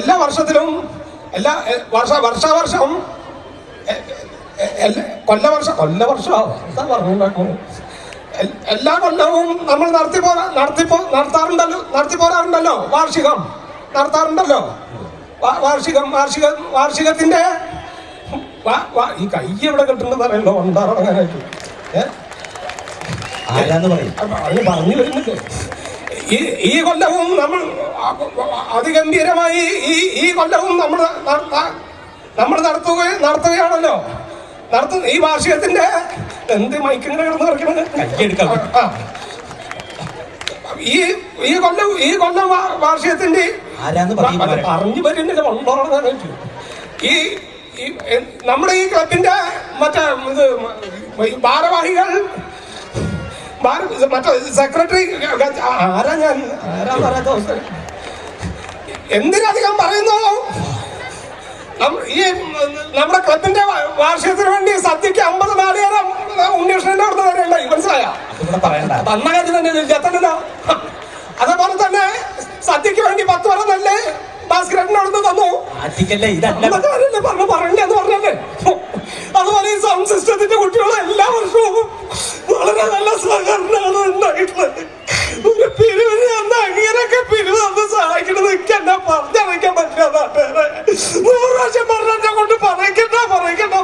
എല്ലാ വർഷത്തിലും വർഷാവർഷം എല്ലാ കൊല്ലവും നമ്മൾ നടത്തിപ്പോരാറുണ്ടല്ലോ നടത്താറുണ്ടല്ലോ വാർഷികത്തിന്റെ ഈ കൈ എവിടെ കിട്ടുന്നത് അറിയല്ലോ ഉണ്ടാറങ്ങാനായിട്ട് പറഞ്ഞു വരുന്നില്ലേ. ഈ കൊല്ലവും നമ്മൾ അതിഗംഭീരമായി ഈ കൊല്ലവും നമ്മൾ നടത്തുകയാണല്ലോ. ഈ വാർഷികത്തിന്റെ എന്ത് മൈക്കിങ്ങനെ കിടന്ന് കളിക്കണത് ഈ കൊല്ലം വാർഷികത്തിന്റെ പറഞ്ഞു വരുന്നില്ല കൊണ്ടുപോകണം. നമ്മുടെ ഈ ക്ലബിന്റെ മറ്റേ ഭാരവാഹികൾ മറ്റേ സെക്രട്ടറി ആരാ പറയാത്ത അവസ്ഥ എന്തിനധികം പറയുന്നു. ഈ നമ്മുടെ ക്ലബിന്റെ വാർഷികത്തിന് വേണ്ടി സദ്യക്ക് 50 നാളികേരം ഉണ്ണികൃഷ്ണന്റെ അവിടുന്ന് വരെയുണ്ടായി. മനസ്സിലായ തന്ന കാര്യം തന്നെ എത്തണല്ലോ. അതേപോലെ തന്നെ സദ്യക്ക് വേണ്ടി 10 വരെ നെല്ല് ഭാസ്കരന്റെ അവിടുന്ന് തന്നു. പറഞ്ഞെന്ന് പറഞ്ഞല്ലേ. അതുപോലെ ഈ സൗണ്ട് സിസ്റ്റത്തിന്റെ കുട്ടികൾ എല്ലാ വർഷവും വളരെ നല്ല സഹകരണമാണ് ഉണ്ടായിട്ടുള്ളത്. ഒരു പിരിവിന് തന്ന അങ്ങനെയൊക്കെ പിരിവ് തന്ന് സഹായിക്കണത് എന്നെ പറഞ്ഞറിയിക്കാൻ പറ്റില്ല. 100 പ്രാവശ്യം പറഞ്ഞെ കൊണ്ട് പറയിക്കണ്ട